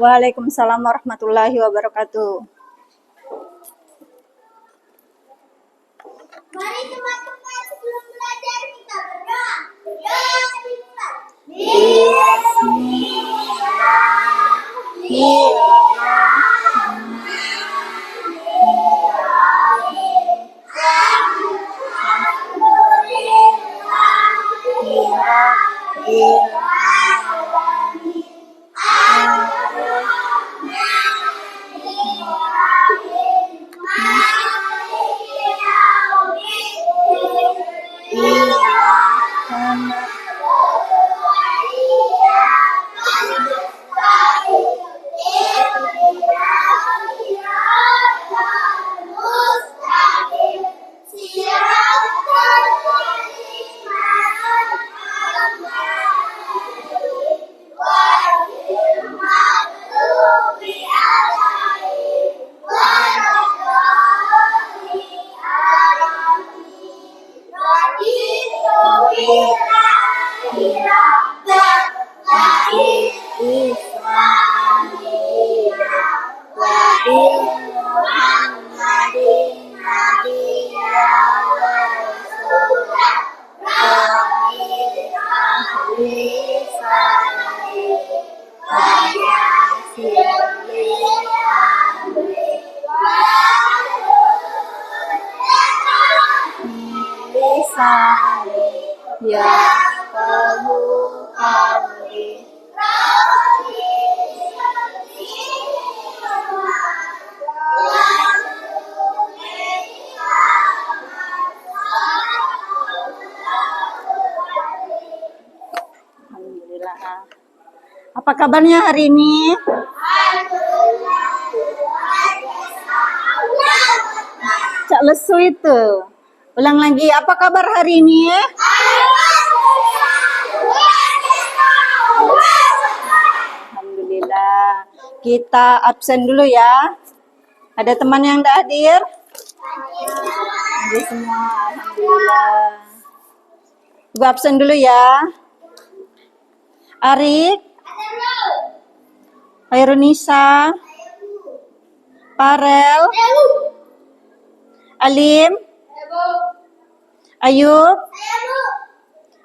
Waalaikumsalam warahmatullahi wabarakatuh. Mari teman-teman sebelum belajar kita berdoa. Berdoa dimulai. Ya kamu kami. Alhamdulillah. Apa kabarnya hari ini? Cak lesu itu. Ulang lagi, apa kabar hari ini? Alhamdulillah. Kita absen dulu ya. Ada teman yang tidak hadir? Ada semua, alhamdulillah. Ibu absen dulu ya. Arik, Hairunisa, Parel, Alim, Ayub,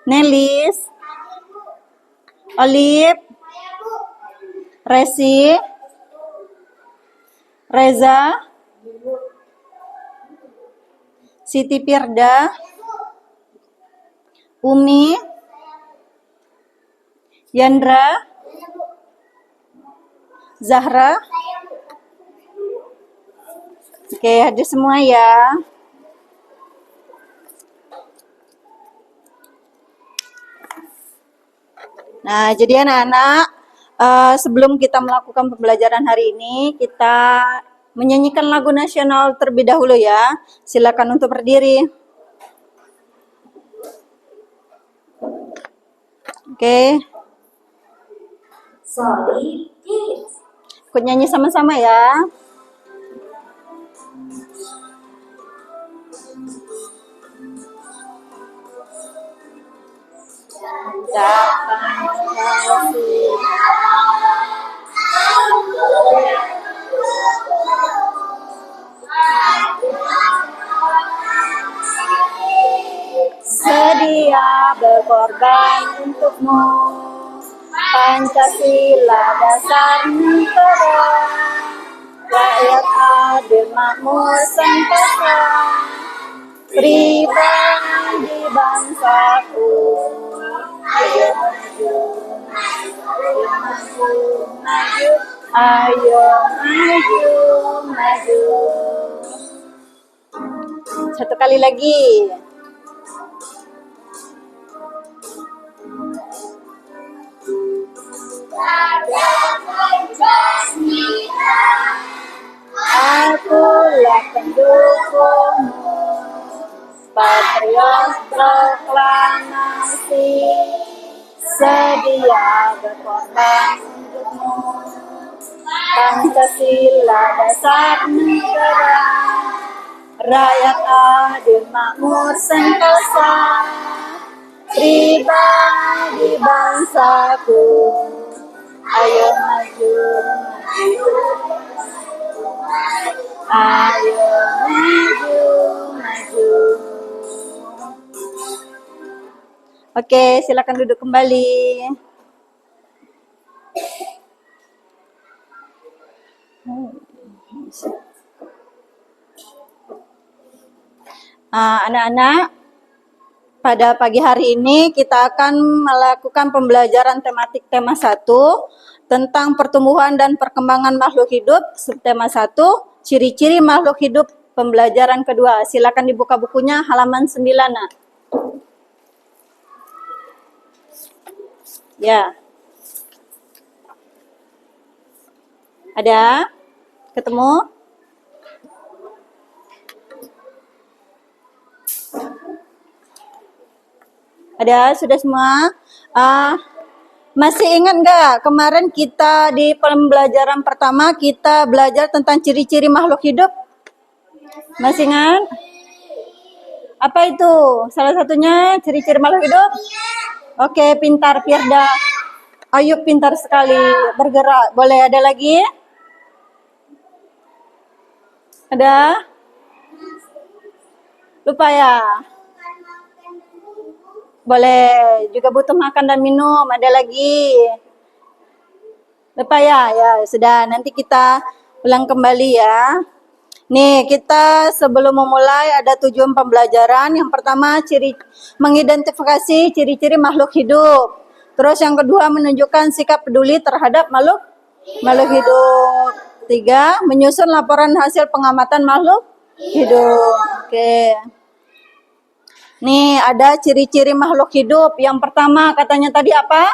Nelis, Olip, Resi, Reza, Siti Firda, Umi, Yandra, Zahra. Oke, hadir semua ya. Nah, jadi anak-anak, sebelum kita melakukan pembelajaran hari ini, kita menyanyikan lagu nasional terlebih dahulu ya. Silakan untuk berdiri. Oke. Solid Kids. Ikut nyanyi sama-sama ya. Sedia berkorban untukmu, Pancasila dasar negara, rakyat adil makmur sentosa, pribadi bangsaku. Ayo maju, ayo maju, maju, ayo maju, maju. Satu kali lagi. Akulah pendukungmu, patriot proklamasi, sedia berkorban untukmu, Pancasila dasar negara, rakyat adil makmur sentosa, pribadi bangsaku. Ayo maju, Oke, silakan duduk kembali. Anak-anak, pada pagi hari ini kita akan melakukan pembelajaran tematik tema 1 tentang pertumbuhan dan perkembangan makhluk hidup, subtema 1, ciri-ciri makhluk hidup, pembelajaran kedua. Silakan dibuka bukunya halaman 9, Nak. Ya. Ada? Ketemu? Ada? Sudah semua? Masih ingat nggak kemarin kita di pembelajaran pertama kita belajar tentang ciri-ciri makhluk hidup? Masih ingat? Apa itu? Salah satunya ciri-ciri makhluk hidup? Oke, pintar Firda. Ayub pintar sekali. Bergerak. Boleh ada lagi? Ada? Lupa ya? Boleh. Juga butuh makan dan minum. Ada lagi? Lupa ya? Ya, sudah. Nanti kita ulang kembali ya. Nih, kita sebelum memulai ada tujuan pembelajaran. Yang pertama, mengidentifikasi ciri-ciri makhluk hidup. Terus yang kedua, menunjukkan sikap peduli terhadap makhluk hidup. 3, menyusun laporan hasil pengamatan makhluk hidup. Oke. Nih, ada ciri-ciri makhluk hidup. Yang pertama, katanya tadi apa?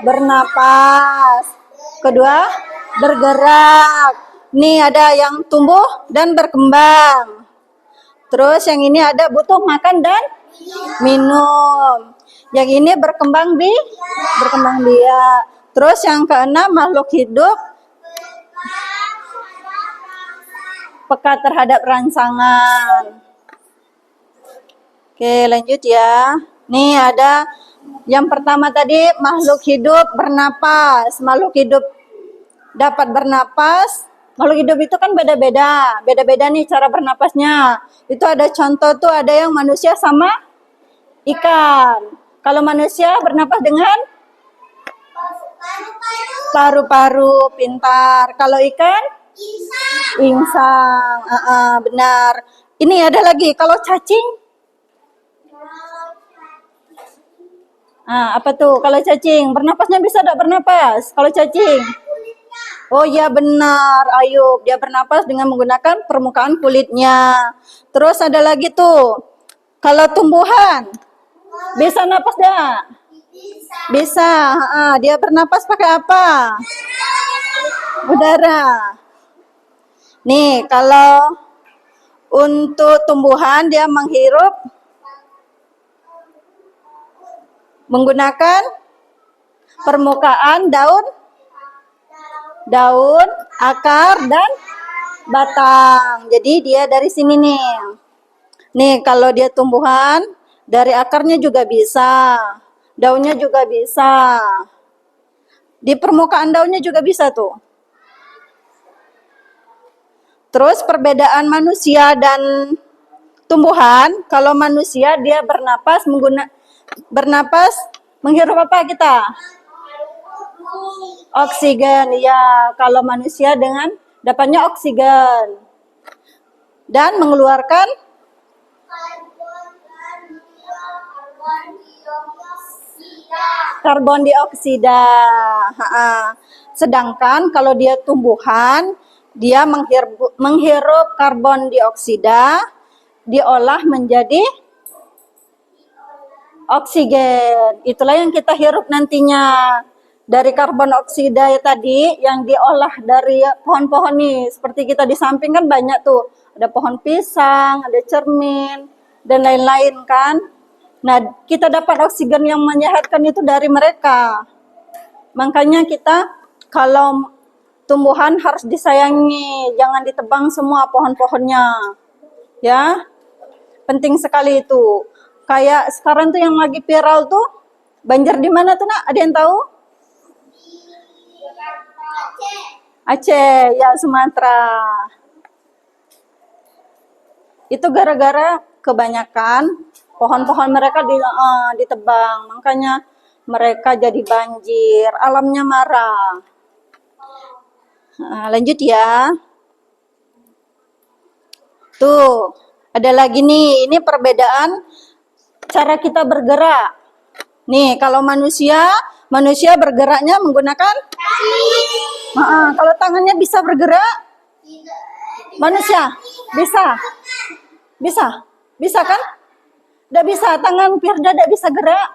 Bernapas. Kedua, bergerak. Nih ada yang tumbuh dan berkembang. Terus yang ini ada butuh makan dan minum. Yang ini berkembang biak. Terus yang keenam, makhluk hidup peka terhadap rangsangan. Oke, lanjut ya. Nih ada yang pertama tadi, makhluk hidup bernapas. Makhluk hidup dapat bernapas. Makhluk hidup itu kan beda-beda. Beda-beda nih cara bernapasnya. Itu ada contoh tuh, ada yang manusia sama ikan. Kalau manusia bernapas dengan paru-paru, pintar. Kalau ikan? Insang. Benar. Ini ada lagi, kalau cacing? Apa tuh? Kalau cacing, bernapasnya bisa tidak bernapas? Kalau cacing? Oh iya benar, Ayub. Dia bernapas dengan menggunakan permukaan kulitnya. Terus ada lagi tuh, kalau tumbuhan, bisa napas dah? Bisa. Dia bernapas pakai apa? Udara. Nih, kalau untuk tumbuhan dia menghirup menggunakan permukaan daun, akar, dan batang. Jadi dia dari sini nih. Nih kalau dia tumbuhan, dari akarnya juga bisa. Daunnya juga bisa. Di permukaan daunnya juga bisa tuh. Terus perbedaan manusia dan tumbuhan, kalau manusia dia bernapas menghirup apa kita? Oksigen, ya. Kalau manusia dengan dapatnya oksigen dan mengeluarkan karbon dioksida. Sedangkan kalau dia tumbuhan, dia menghirup karbon dioksida, diolah menjadi oksigen. Itulah yang kita hirup nantinya. Dari karbon oksida ya tadi yang diolah dari pohon-pohon nih. Seperti kita di samping kan banyak tuh. Ada pohon pisang, ada cermin, dan lain-lain kan. Nah, kita dapat oksigen yang menyehatkan itu dari mereka. Makanya kita kalau tumbuhan harus disayangi. Jangan ditebang semua pohon-pohonnya. Ya, penting sekali itu. Kayak sekarang tuh yang lagi viral tuh, banjir di mana tuh, Nak? Ada yang tahu? Aceh, ya Sumatera. Itu gara-gara kebanyakan Pohon-pohon mereka ditebang, makanya mereka jadi banjir. Alamnya marah. Lanjut ya. Tuh, ada lagi nih. Ini perbedaan cara kita bergerak. Nih, kalau manusia bergeraknya menggunakan kalau tangannya bisa bergerak, manusia bisa kan? Tidak bisa, tangan Firda tidak bisa gerak.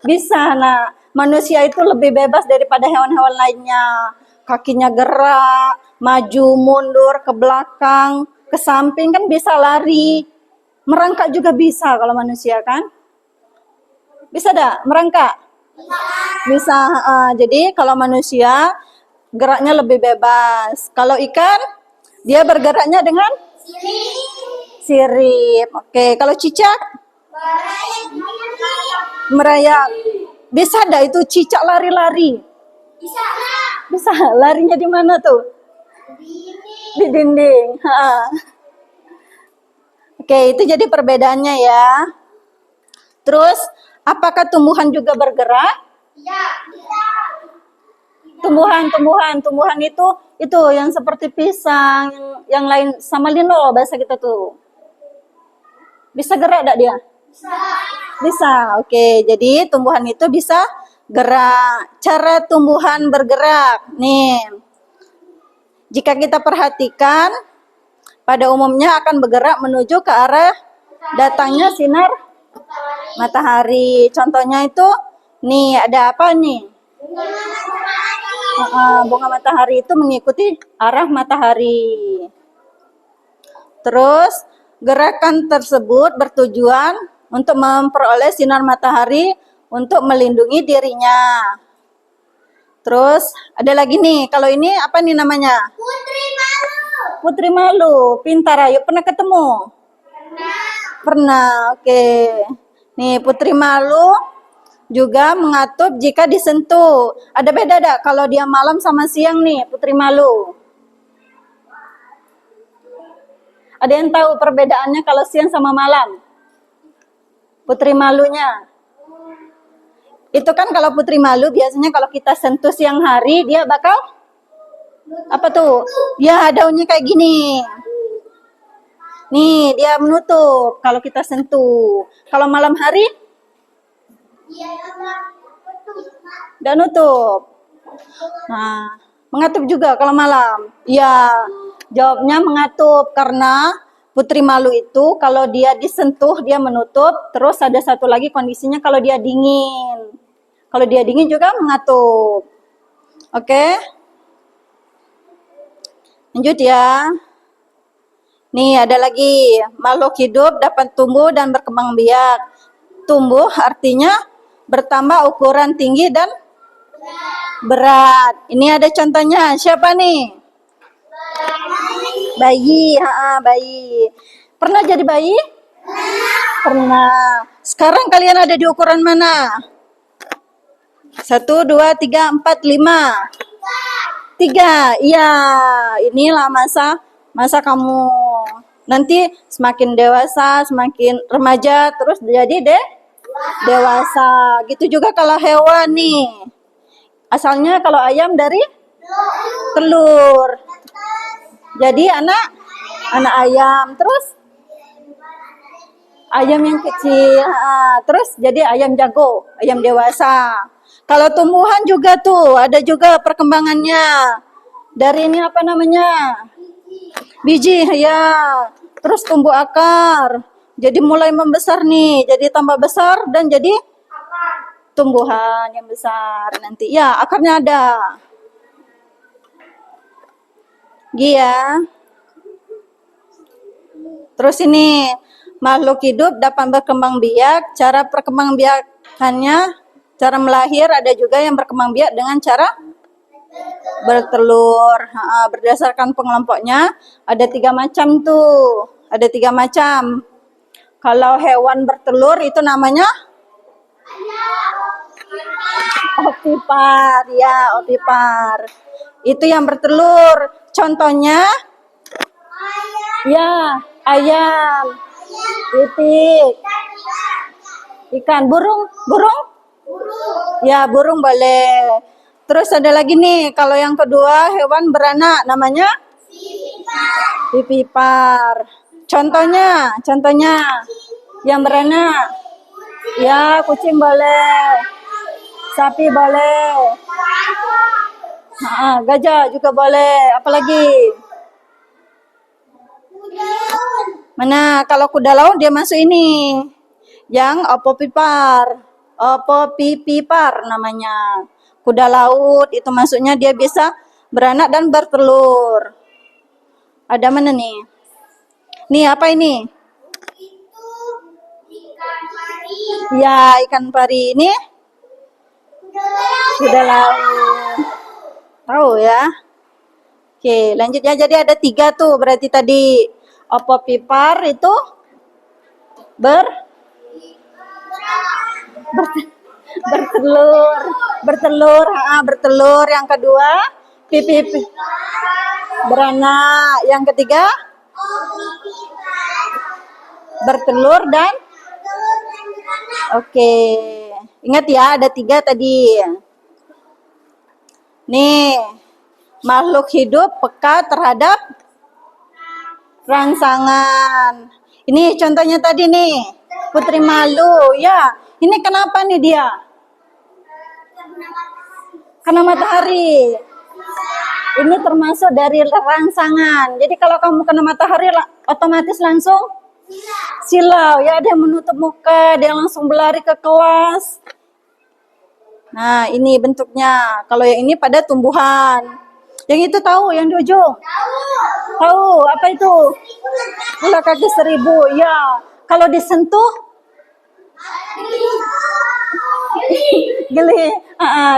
Bisa. Nah, manusia itu lebih bebas daripada hewan-hewan lainnya. Kakinya gerak, maju, mundur, ke belakang, ke samping, kan bisa lari. Merangkak juga bisa kalau manusia kan? Bisa dah merangkak? Bisa. Jadi kalau manusia geraknya lebih bebas. Kalau ikan, dia bergeraknya dengan sirip. Oke, kalau cicak merayap. Bisa dah itu cicak lari-lari? Bisa. Larinya di mana tuh? Di dinding. Oke, itu jadi perbedaannya ya. Terus, apakah tumbuhan juga bergerak? Tumbuhan itu yang seperti pisang, yang lain sama lino bahasa kita tuh. Bisa gerak enggak dia? Bisa. Oke, jadi tumbuhan itu bisa gerak. Cara tumbuhan bergerak. Nih. Jika kita perhatikan, pada umumnya akan bergerak menuju ke arah datangnya sinar matahari. Contohnya itu, nih ada apa nih? Bunga matahari itu mengikuti arah matahari. Terus, gerakan tersebut bertujuan untuk memperoleh sinar matahari untuk melindungi dirinya. Terus, ada lagi nih, kalau ini apa nih namanya? Putri malu. Pintar, ayo pernah ketemu? Pernah, oke. Nih, putri malu juga mengatup jika disentuh. Ada beda enggak kalau dia malam sama siang nih, putri malu? Ada yang tahu perbedaannya kalau siang sama malam? Putri malunya. Itu kan kalau putri malu biasanya kalau kita sentuh siang hari dia bakal apa tuh? Ya, daunnya kayak gini. Nih, dia menutup kalau kita sentuh. Kalau malam hari? Udah nutup. Nah, mengatup juga kalau malam. Iya, jawabnya mengatup karena putri malu itu kalau dia disentuh dia menutup. Terus ada satu lagi kondisinya kalau dia dingin. Kalau dia dingin juga mengatup. Oke? Lanjut ya. Nih ada lagi, makhluk hidup dapat tumbuh dan berkembang biak. Tumbuh artinya bertambah ukuran tinggi dan berat. Ini ada contohnya, siapa nih? Bayi, bayi. Pernah jadi bayi? Pernah. Sekarang kalian ada di ukuran mana? 1, 2, 3, 4, 5. 3, iya. Inilah masa kamu nanti semakin dewasa, semakin remaja, terus jadi dewasa. Gitu juga kalau hewan nih. Asalnya kalau ayam dari telur. Jadi anak ayam, terus ayam yang kecil, terus jadi ayam jago, ayam dewasa. Kalau tumbuhan juga tuh, ada juga perkembangannya. Dari ini apa namanya? Biji, ya. Terus tumbuh akar. Jadi mulai membesar nih, jadi tambah besar dan jadi tumbuhan yang besar nanti. Ya, akarnya ada. Iya. Terus ini, makhluk hidup dapat berkembang biak. Cara perkembang biakannya, cara melahir ada juga yang berkembang biak dengan cara bertelur. Berdasarkan pengelompoknya ada 3 macam tuh. Ada 3 macam. Kalau hewan bertelur itu namanya ovipar. Ya, ovipar. Itu yang bertelur. Contohnya ya ayam. Itik. Ikan. Burung. Burung? Ya, burung boleh. Terus ada lagi nih, kalau yang kedua hewan beranak namanya pipipar. Contohnya yang beranak. Ya, kucing boleh. Sapi boleh. Gajah juga boleh. Apalagi? Mana kalau kuda laut dia masuk ini. Yang opopipar namanya. Kuda laut itu masuknya dia bisa beranak dan bertelur. Ada mana nih? Nih apa ini? Itu ikan pari. Ya, ikan pari ini kuda laut. Tahu ya? Oke, lanjut ya. Jadi ada 3 tuh. Berarti tadi opopipar itu bertelur. Yang kedua pipi beranak. Yang ketiga bertelur dan oke. Ingat ya, ada 3 tadi. Nih, makhluk hidup peka terhadap rangsangan. Ini contohnya tadi nih, putri malu. Ya, ini kenapa nih dia? Karena matahari. Ini termasuk dari rangsangan. Jadi kalau kamu kena matahari, otomatis langsung silau. Ya, dia menutup muka, dia langsung berlari ke kelas. Nah, ini bentuknya. Kalau yang ini pada tumbuhan. Yang itu tahu, yang di ujung? Tahu, apa itu? Ular kaki 1000. Ya, kalau disentuh geli.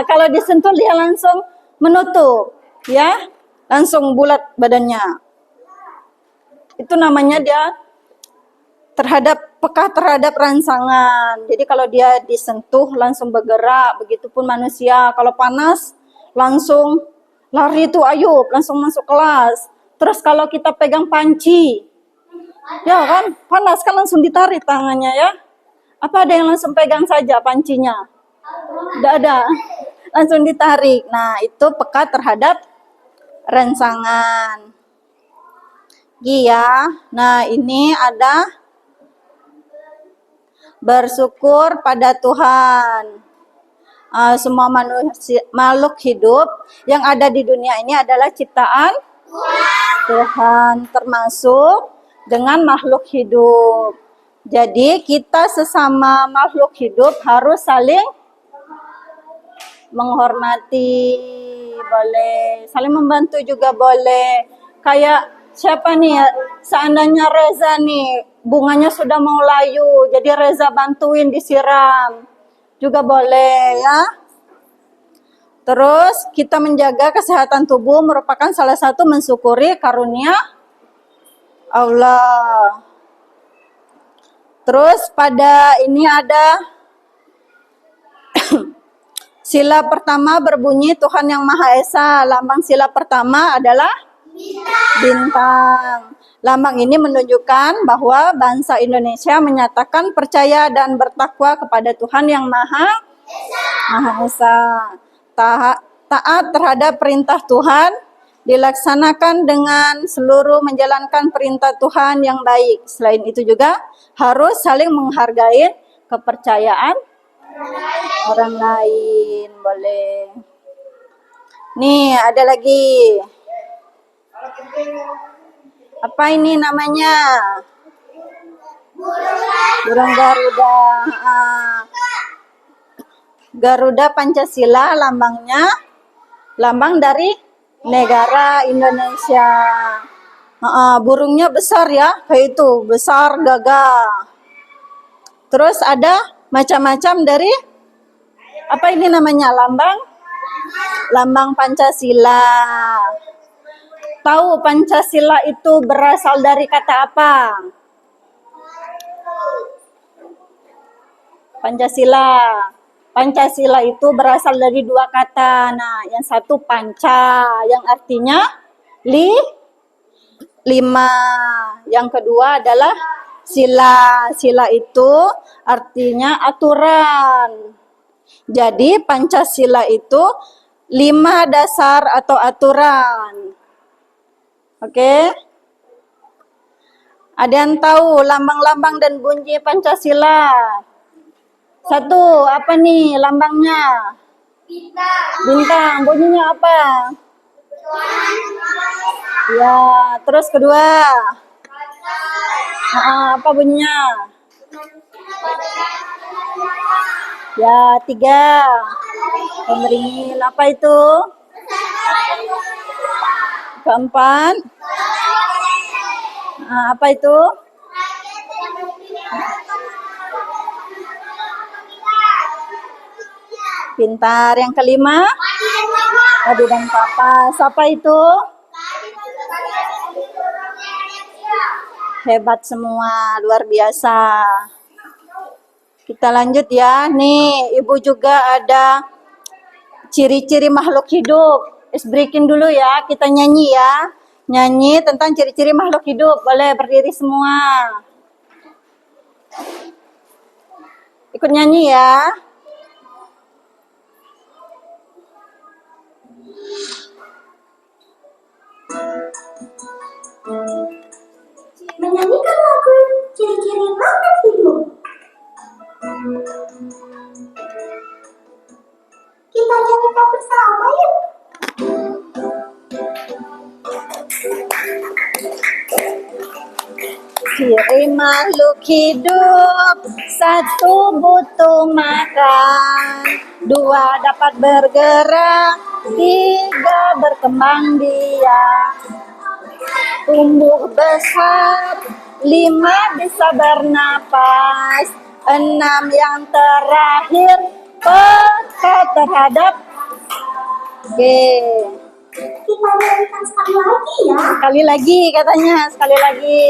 Kalau disentuh dia langsung menutup, ya, langsung bulat badannya. Itu namanya dia peka terhadap rangsangan. Jadi kalau dia disentuh langsung bergerak. Begitupun manusia, kalau panas langsung lari tuh, ayo langsung masuk kelas. Terus kalau kita pegang panci, ya kan panas kan langsung ditarik tangannya ya. Apa ada yang langsung pegang saja pancinya? Tidak ada, langsung ditarik. Nah, itu peka terhadap rangsangan. Iya. Nah, ini ada bersyukur pada Tuhan. Semua makhluk hidup yang ada di dunia ini adalah ciptaan Tuhan, termasuk dengan makhluk hidup. Jadi kita sesama makhluk hidup harus saling menghormati, boleh, saling membantu juga boleh. Kayak siapa nih ya, seandainya Reza nih, bunganya sudah mau layu, jadi Reza bantuin disiram, juga boleh ya. Terus kita menjaga kesehatan tubuh merupakan salah satu mensyukuri karunia Allah. Terus pada ini ada sila pertama berbunyi Tuhan Yang Maha Esa. Lambang sila pertama adalah bintang. Lambang ini menunjukkan bahwa bangsa Indonesia menyatakan percaya dan bertakwa kepada Tuhan Yang Maha Esa. Taat terhadap perintah Tuhan dilaksanakan dengan seluruh menjalankan perintah Tuhan yang baik. Selain itu juga harus saling menghargai kepercayaan orang lain. Boleh. Nih, ada lagi. Apa ini namanya? Burung Garuda. Garuda Pancasila lambangnya lambang dari negara Indonesia. Burungnya besar ya, kayak itu, besar gagah. Terus ada macam-macam dari apa ini namanya? Lambang Pancasila. Tahu Pancasila itu berasal dari kata apa? Pancasila itu berasal dari 2 kata. Nah, yang satu panca, yang artinya 5. Yang kedua adalah Sila. Sila itu artinya aturan. Jadi Pancasila itu 5 dasar atau aturan. Oke? Ada yang tahu lambang-lambang dan bunyi Pancasila? Satu, apa nih lambangnya? Bintang. Bunyinya apa? Ya, terus kedua. Apa bunyinya? Ya, 3. Pemeringil. Apa itu? Keempat. Apa itu? Pintar. Yang kelima? Adik dan Papa. Siapa itu? Hebat semua, luar biasa. Kita lanjut ya. Nih, Ibu juga ada ciri-ciri makhluk hidup. Breaking dulu ya, kita nyanyi ya. Nyanyi tentang ciri-ciri makhluk hidup. Boleh berdiri semua. Ikut nyanyi ya. Menyanyikan lagu ciri-ciri makhluk hidup. Kita nyanyikan bersama yuk. Ciri makhluk hidup, 1 butuh makan, 2 dapat bergerak, 3 berkembang biak, tumbuh besar, 5 bisa bernapas, 6 yang terakhir peka terhadap. Oke. Kita nyanyikan sekali lagi ya. Sekali lagi katanya, sekali lagi.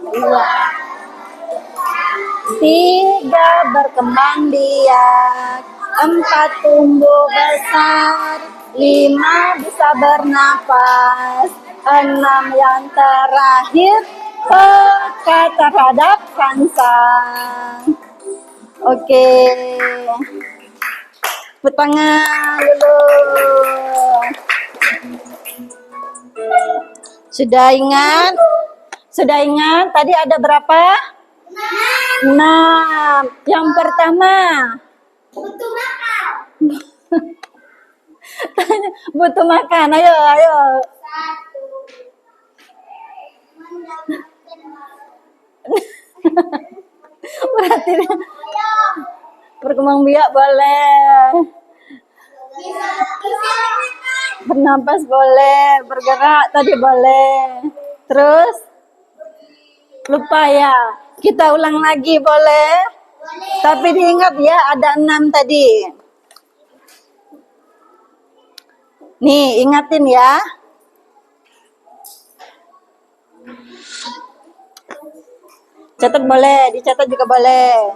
Iya. 3 berkembang biak, 4 tumbuh besar, 5 bisa bernapas, 6 yang terakhir peka terhadap rangsang. Oke. Tepuk tangan dulu. Sudah ingat? Sudah ingat tadi ada berapa? 6. Yang pertama. Butuh makan. Butuh makan. Ayo, ayo. 1. Berarti berkembang biak boleh. Bernapas boleh, bergerak tadi boleh. Terus lupa ya. Kita ulang lagi boleh? Tapi diingat ya ada 6 tadi. Nih, ingatin ya. Catat boleh, dicatat juga boleh.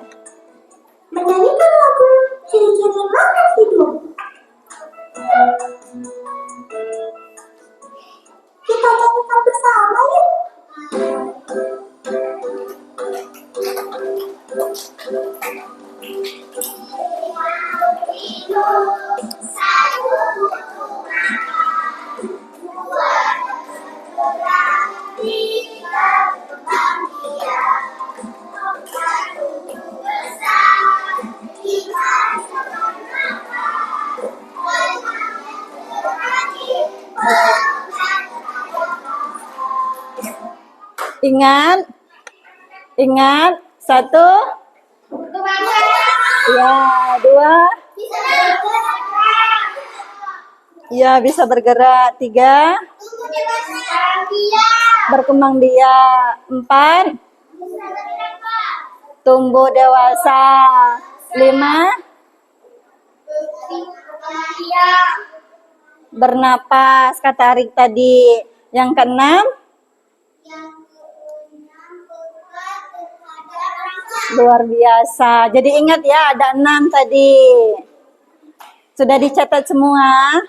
Menyanyikan lagu ciri-ciri makhluk hidup. Kita nyanyikan bersama yuk. Ingat, ingat. 1, ya 2, ya bisa bergerak. 3, berkembang biak. 4, tumbuh dewasa. 5, bernapas kata Arik tadi. Yang keenam, luar biasa. Jadi ingat ya ada 6 tadi. Sudah dicatat semua?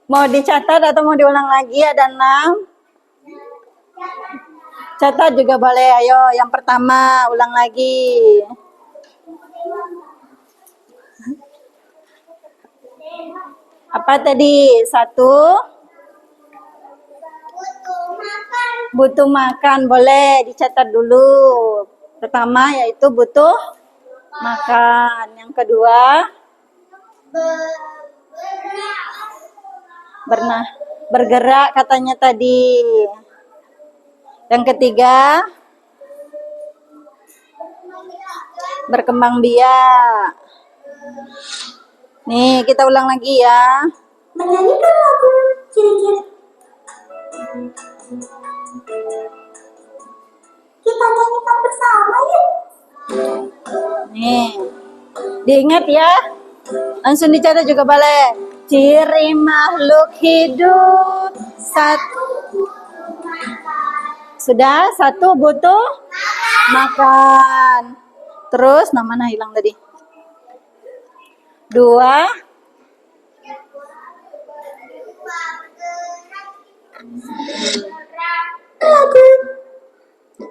Mau dicatat atau mau diulang lagi? Ada 6. Catat juga boleh. Ayo, yang pertama ulang lagi. Apa tadi? 1. Butuh makan. Boleh dicatat dulu. Pertama yaitu butuh makan. Yang kedua, bergerak katanya tadi. Yang ketiga, berkembang biak. Nih, kita ulang lagi ya. Menyanyikan lagu ciri-ciri. Kita nyanyikan bersama yuk. Nih, diingat ya. Langsung dicatat juga boleh. Ciri makhluk hidup. 1. Sudah, 1 butuh makan. Terus, mana hilang tadi? 2.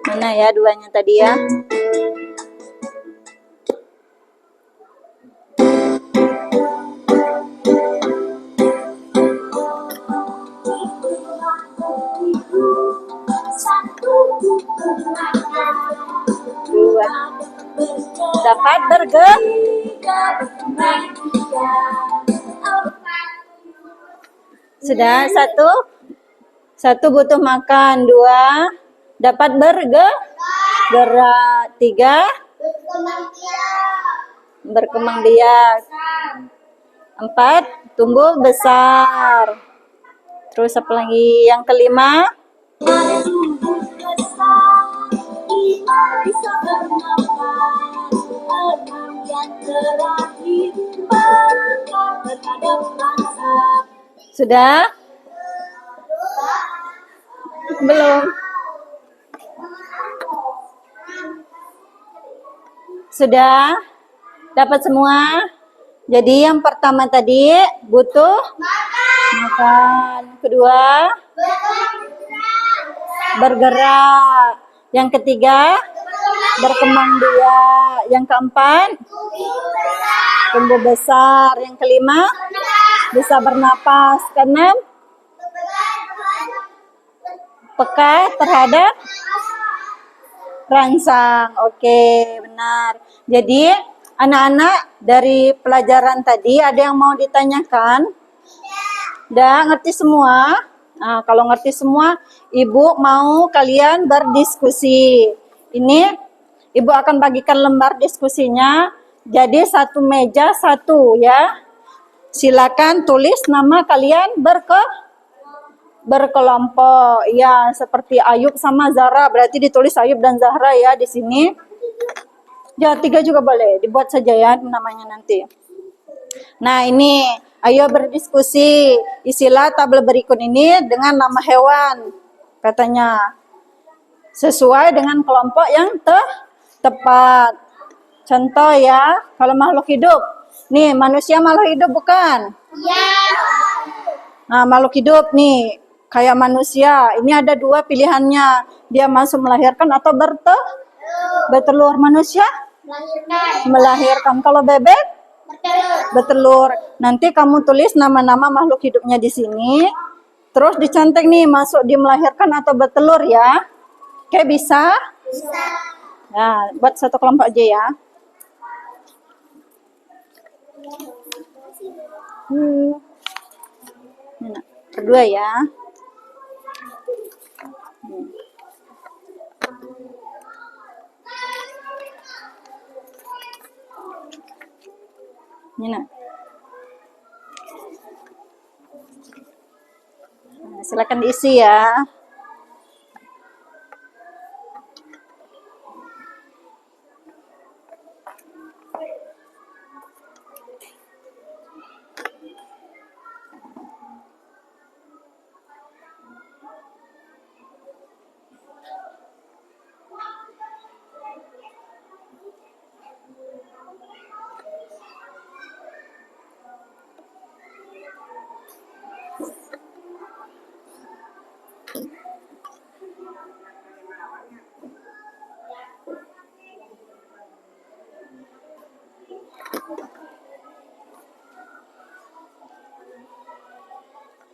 Mana ya 2-nya tadi ya? Dua. Dapat bergerak. Sudah, 1. 1 butuh makan. 2. Dapat bergerak. 3. Berkembang biak. 4. Tumbuh besar. Terus apa lagi? Yang kelima, sudah? Belum? Sudah? Dapat semua? Jadi yang pertama tadi butuh makan. Kedua, bergerak. Yang ketiga, berkembang biak. Yang keempat, tumbuh besar. Yang kelima, bisa bernapas. Keenam, peka terhadap rangsang. Oke, benar. Jadi anak-anak dari pelajaran tadi ada yang mau ditanyakan? Udah ngerti semua? Nah, kalau ngerti semua, Ibu mau kalian berdiskusi. Ini Ibu akan bagikan lembar diskusinya. Jadi 1 meja 1 ya. Silakan tulis nama kalian berkelompok. Ya, seperti Ayub sama Zahra. Berarti ditulis Ayub dan Zahra ya di sini. Ya, 3 juga boleh. Dibuat saja ya namanya nanti. Nah, ini ayo berdiskusi. Isilah tabel berikut ini dengan nama hewan. Katanya sesuai dengan kelompok yang tepat. Contoh ya, kalau makhluk hidup. Nih, manusia makhluk hidup bukan? Iya. Nah, makhluk hidup nih, kayak manusia. Ini ada 2 pilihannya. Dia masuk melahirkan atau bertelur. Manusia? Melahirkan. Kalau bebek? Bertelur. Nanti kamu tulis nama-nama makhluk hidupnya di sini. Terus dicantik nih, masuk di melahirkan atau bertelur ya. Oke, bisa? Bisa. Nah, buat 1 kelompok aja ya. Nah, kedua ya. Ini nah. Silakan diisi ya.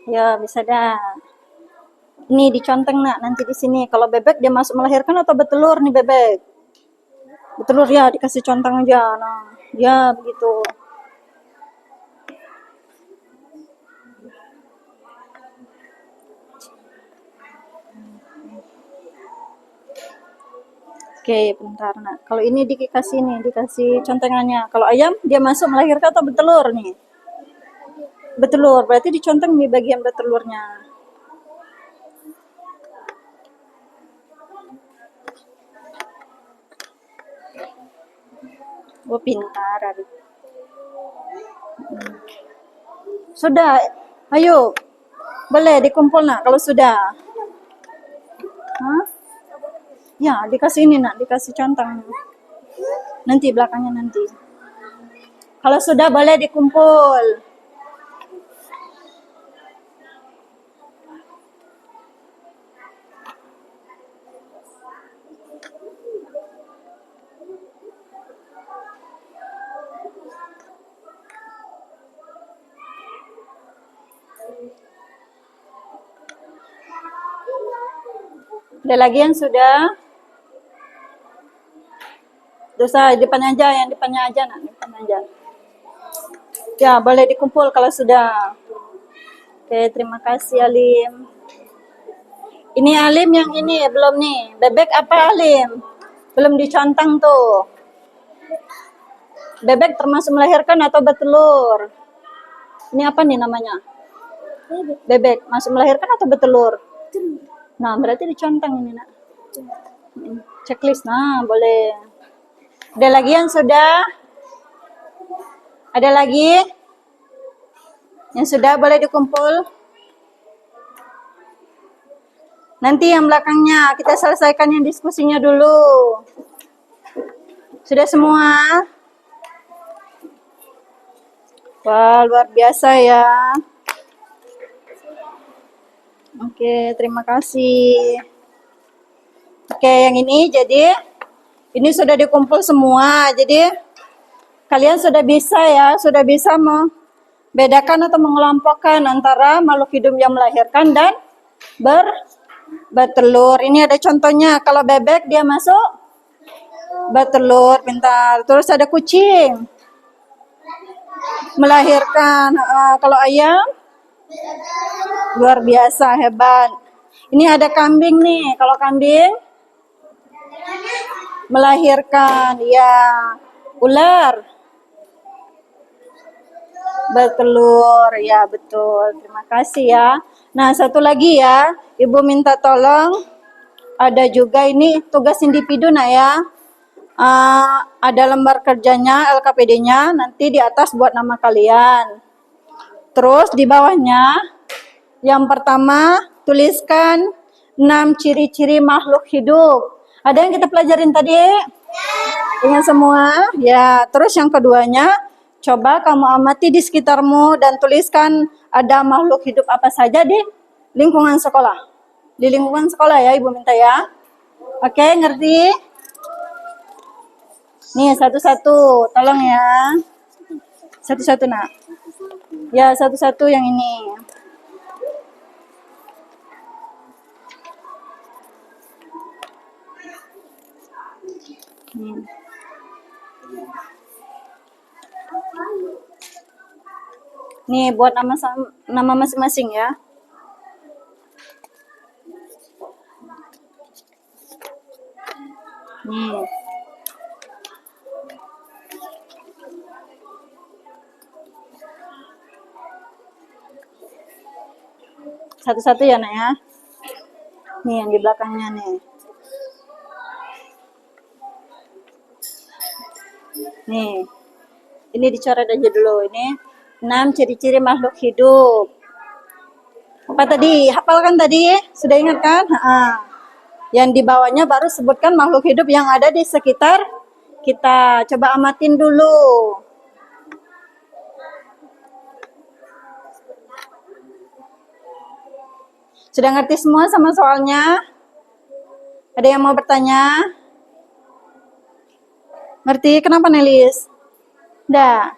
Ya, bisa dah. Ini diconteng nak, nanti di sini. Kalau bebek dia masuk melahirkan atau bertelur nih bebek? Bertelur ya, dikasih conteng aja. Nah, ya begitu. Oke, bentar nak. Kalau ini dikasih nih, dikasih contengannya. Kalau ayam dia masuk melahirkan atau bertelur nih? Bertelur, berarti diconteng di bagian bertelurnya. Oh, pintar adik. Sudah, ayo. Boleh dikumpul nak kalau sudah. Hah? Ya, dikasih ini nak, dikasih conteng. Nanti belakangnya nanti. Kalau sudah boleh dikumpul. Ada lagi yang sudah? Dosa depannya aja, yang depannya aja nak, depannya aja. Ya, boleh dikumpul kalau sudah. Oke, terima kasih Alim. Ini Alim yang ini belum nih. Bebek apa Alim? Belum dicontang tuh. Bebek termasuk melahirkan atau bertelur? Ini apa nih namanya? Bebek masuk melahirkan atau bertelur? Nah, berarti dicontang ini nak. Checklist, nah boleh. Ada lagi yang sudah? Ada lagi? Yang sudah boleh dikumpul? Nanti yang belakangnya kita selesaikan yang diskusinya dulu. Sudah semua? Wah, luar biasa ya. Oke, terima kasih. Oke, yang ini jadi ini sudah dikumpul semua. Jadi kalian sudah bisa ya, sudah bisa membedakan atau mengelompokkan antara makhluk hidup yang melahirkan dan bertelur. Ini ada contohnya. Kalau bebek dia masuk bertelur, pintar. Terus ada kucing melahirkan. Kalau ayam luar biasa, hebat. Ini ada kambing nih. Kalau kambing melahirkan, ya. Ular bertelur, ya betul. Terima kasih ya. Nah, satu lagi ya, Ibu minta tolong. Ada juga ini tugas individu nah ya. Ada lembar kerjanya, LKPD-nya, nanti di atas buat nama kalian. Terus di bawahnya, yang pertama tuliskan 6 ciri-ciri makhluk hidup. Ada yang kita pelajarin tadi? Ingat semua? Ya, terus yang keduanya, coba kamu amati di sekitarmu dan tuliskan ada makhluk hidup apa saja di lingkungan sekolah. Di lingkungan sekolah ya, Ibu minta ya. Oke, ngerti? Nih, satu-satu. Tolong ya. Satu-satu, nak. Ya, satu-satu yang ini. Nih, buat nama masing-masing ya. Nih. Satu-satu ya, nak ya. Nih, yang di belakangnya nih. Nih. Ini dicoret aja dulu. Ini 6 ciri-ciri makhluk hidup. Apa tadi? Hafalkan tadi? Sudah ingat kan? Yang di bawahnya baru sebutkan makhluk hidup yang ada di sekitar kita. Coba amatin dulu. Sudah ngerti semua sama soalnya? Ada yang mau bertanya? Ngerti? Kenapa Nelis? Dah.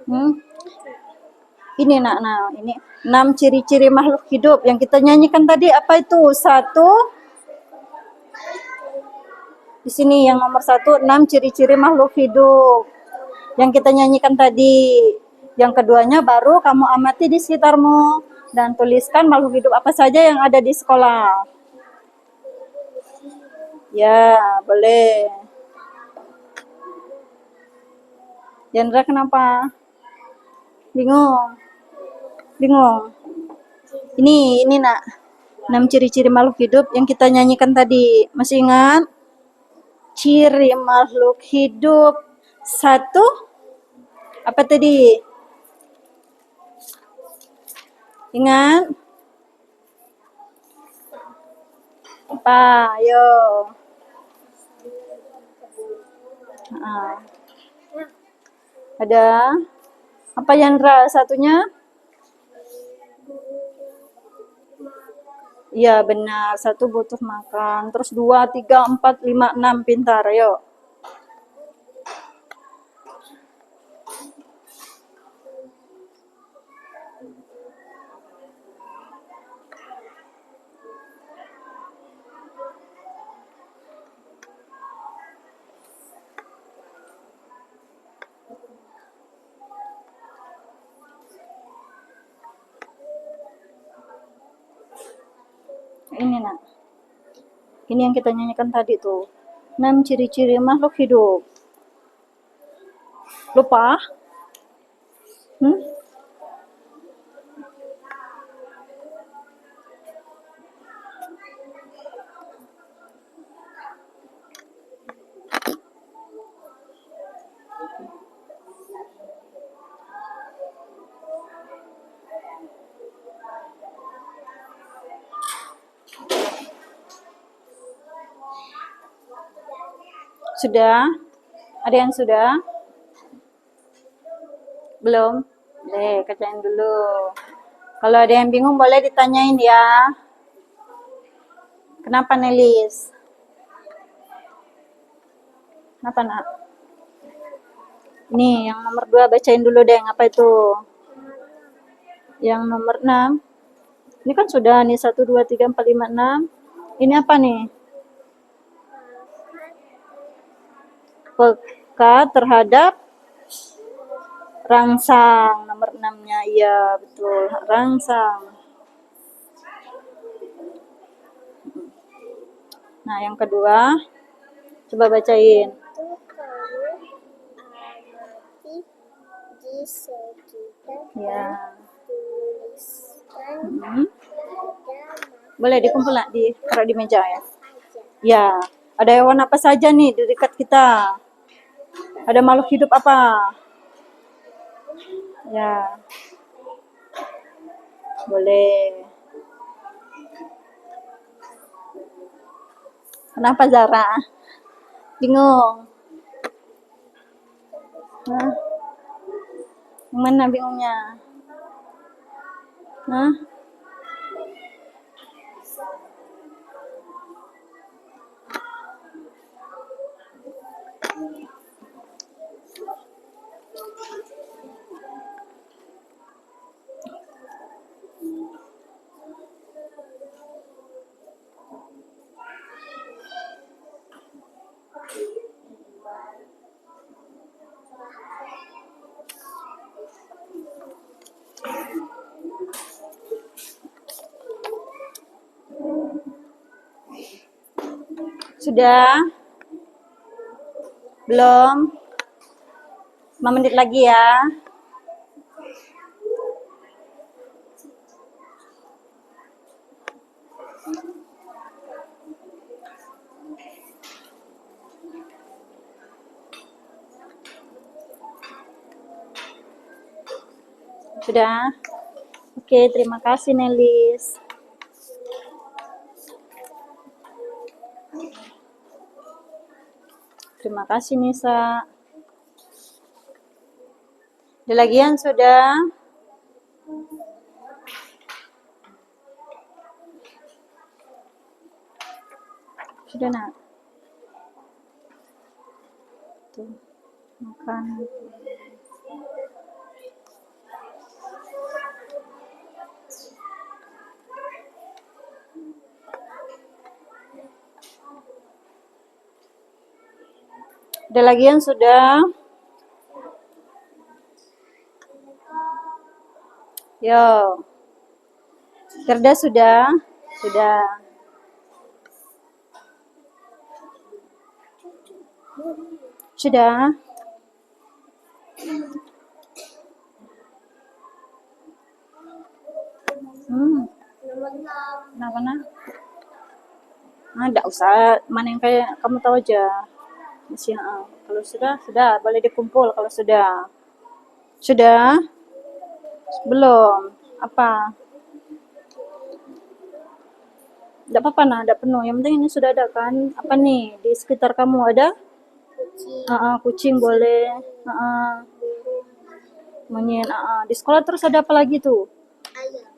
Hmm? Ini nak, nah ini 6 ciri-ciri makhluk hidup yang kita nyanyikan tadi apa itu? Satu, di sini yang nomor 1, 6 ciri-ciri makhluk hidup yang kita nyanyikan tadi. Yang keduanya baru kamu amati di sekitarmu dan tuliskan makhluk hidup apa saja yang ada di sekolah. Ya, boleh. Yandra kenapa? Bingung? Bingung? Ini nak. 6 ciri-ciri makhluk hidup yang kita nyanyikan tadi. Masih ingat? Ciri makhluk hidup. 1, apa tadi? Ingat? Apa? Ayo. Ada? Apa Yandra? Satunya? Iya benar. 1 butuh makan. Terus 2, 3, 4, 5, 6. Pintar. Ayo. Ini nak. Ini yang kita nyanyikan tadi tuh. 6 ciri-ciri makhluk hidup. Lupa? Hmm? Sudah? Ada yang sudah? Belum? Boleh, kerjain dulu. Kalau ada yang bingung boleh ditanyain ya. Kenapa Nelis? Kenapa nak? Ini yang nomor 2 bacain dulu deh. Apa itu? Yang nomor 6. Ini kan sudah nih 1, 2, 3, 4, 5, 6. Ini apa nih? Peka terhadap rangsang. Nomor 6-nya. Iya, betul. Rangsang. Nah, yang kedua. Coba bacain. Di sekitar Ya. tuliskan Boleh dikumpul nak taruh di meja ya. aja. Ya. Ada hewan apa saja nih di dekat kita? Ada makhluk hidup apa? Ya. Boleh. Kenapa Zara? Bingung? Hah? Yang mana bingungnya? Hah? Sudah? Belum? 5 menit lagi ya. Sudah? Oke, terima kasih Nelis. Terima kasih Nisa. Ada lagian sudah? Sudah nak? Tuh. Makan. Ada lagi yang sudah? Yo. Gerda sudah? Sudah. Sudah? Kenapa nah? Enggak usah, mana yang kayak kamu tahu aja. Masih, kalau sudah, boleh dikumpul kalau sudah. Sudah? Belum. Apa? Enggak apa-apa nah, ada penuh. Yang penting ini sudah ada kan? Apa nih? Di sekitar kamu ada? Kucing boleh. Monyet, Di sekolah terus ada apa lagi tuh?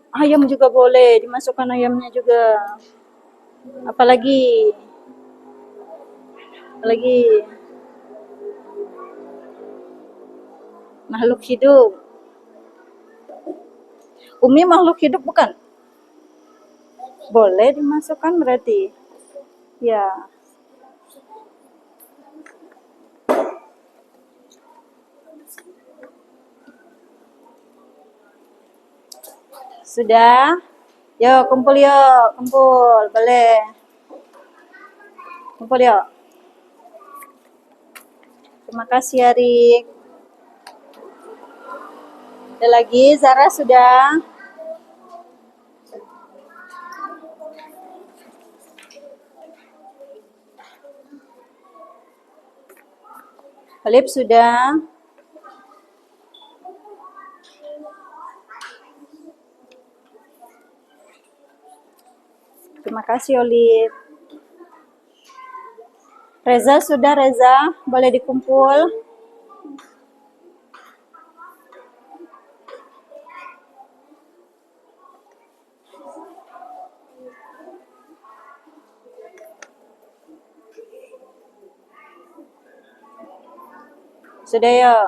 Ayam juga boleh, dimasukkan ayamnya juga. Apalagi? Apalagi? Makhluk hidup. Umi makhluk hidup bukan? Boleh dimasukkan berarti. Ya. Sudah? Yuk, kumpul yuk. Kumpul. Boleh. Kumpul yuk. Terima kasih, Arik. Ada lagi? Zara sudah? Alif sudah? Terima kasih, Olip. Reza sudah, Reza? Boleh dikumpul? Sudah yuk.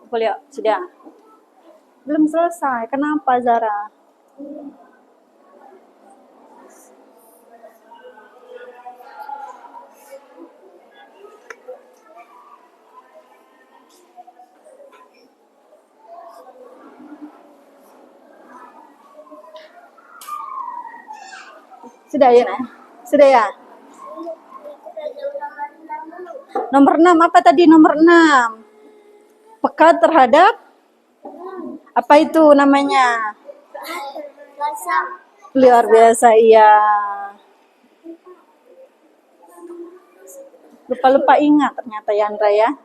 Kumpul yuk. Sudah. Belum selesai. Kenapa, Zara? Sudah ya, Nak? Sudah ya? Nomor 6, apa tadi nomor 6? Peka terhadap? Apa itu namanya? Luar biasa, iya. Lupa-lupa ingat ternyata Yandra ya.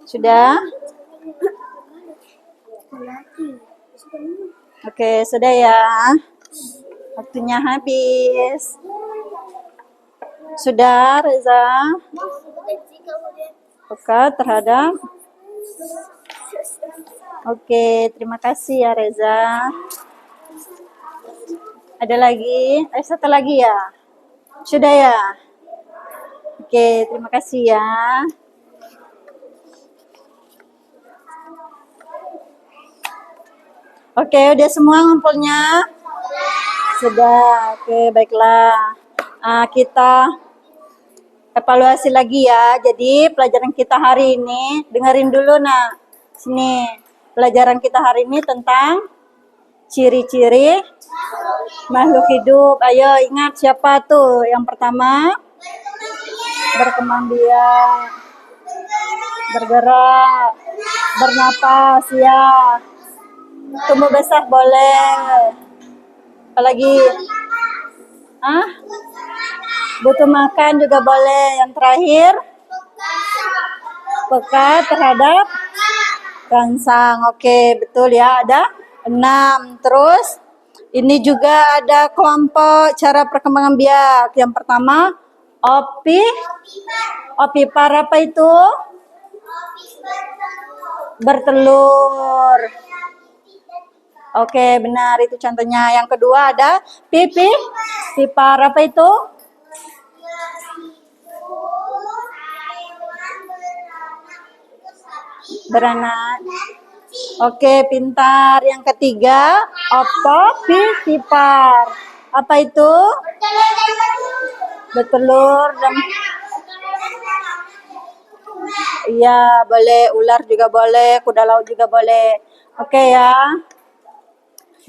Sudah? Oke, sudah ya. Waktunya habis. Sudah, Reza? Peka terhadap? Oke, terima kasih ya Reza. Ada lagi? Satu lagi ya? Sudah ya? Oke, terima kasih ya. Oke, udah semua ngumpulnya? Sudah, oke baiklah. Kita evaluasi lagi ya. Jadi pelajaran kita hari ini, dengerin dulu nak. Sini, pelajaran kita hari ini tentang ciri-ciri makhluk hidup. Ayo ingat siapa tuh? Yang pertama, berkembang biak, bergerak, bernapas ya. Tumbuh besar boleh. Apalagi? Butuh makan juga boleh. Yang terakhir, peka terhadap rangsang. Oke, betul ya. Ada 6. Terus ini juga ada kelompok cara perkembangan biak. Yang pertama, opipar apa itu? Bertelur. Oke, benar itu contohnya. Yang kedua ada pipi, pipar apa itu? Beranak. Oke, pintar. Yang ketiga, apa? Pipar. Apa itu? Bertelur dan iya, boleh. Ular juga boleh, kuda laut juga boleh. Oke ya.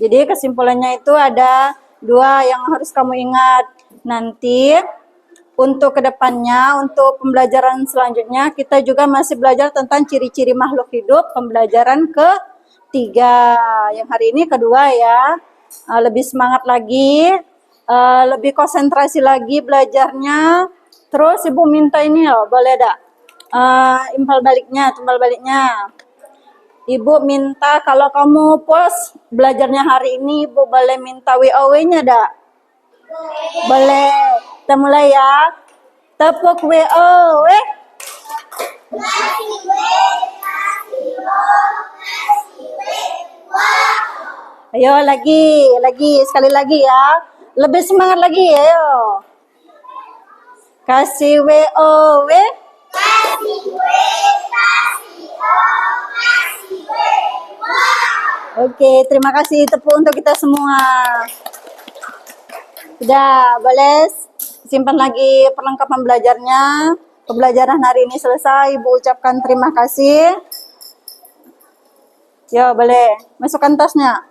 Jadi kesimpulannya itu ada 2 yang harus kamu ingat. Nanti untuk kedepannya, untuk pembelajaran selanjutnya, kita juga masih belajar tentang ciri-ciri makhluk hidup, pembelajaran ketiga. Yang hari ini kedua ya. Lebih semangat lagi, lebih konsentrasi lagi belajarnya. Terus Ibu minta ini loh, boleh tak? Timbal baliknya. Ibu minta kalau kamu post belajarnya hari ini, Ibu boleh minta WOW-nya dak? Boleh. Kita mulai ya. Tepuk WOW. Ayo lagi, sekali lagi ya. Lebih semangat lagi, ayo. Kasih WOW. Oke, terima kasih tepuk untuk kita semua. Sudah, boleh simpan lagi perlengkapan belajarnya. Pembelajaran hari ini selesai. Ibu ucapkan terima kasih. Yo, boleh. Masukkan tasnya.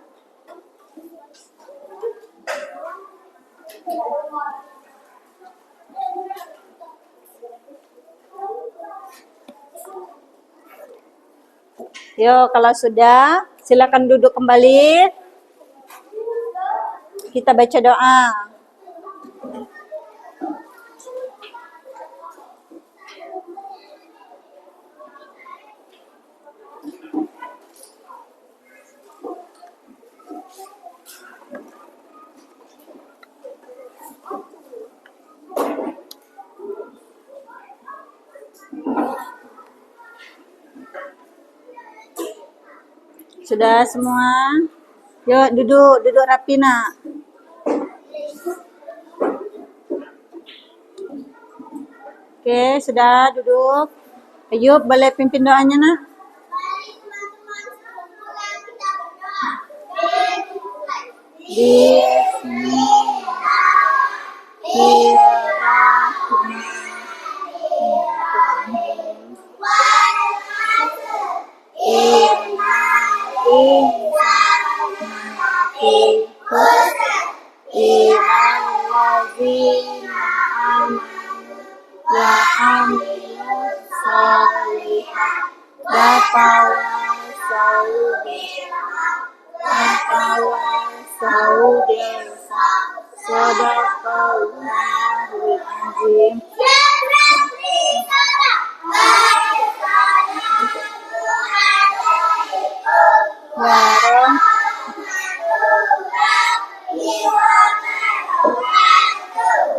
Yo, kalau sudah, silakan duduk kembali. Kita baca doa. Sudah semua? Yuk duduk rapi nak. Oke, sudah duduk. Ayub, boleh pimpin doanya nak?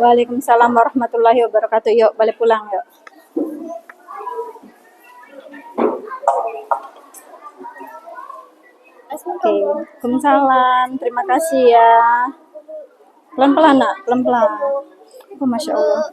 Waalaikumsalam warahmatullahi wabarakatuh. Yuk, balik pulang yuk. Oke, Waalaikumsalam. Terima kasih ya. Pelan-pelan nak, pelan-pelan. Oh, Masya Allah.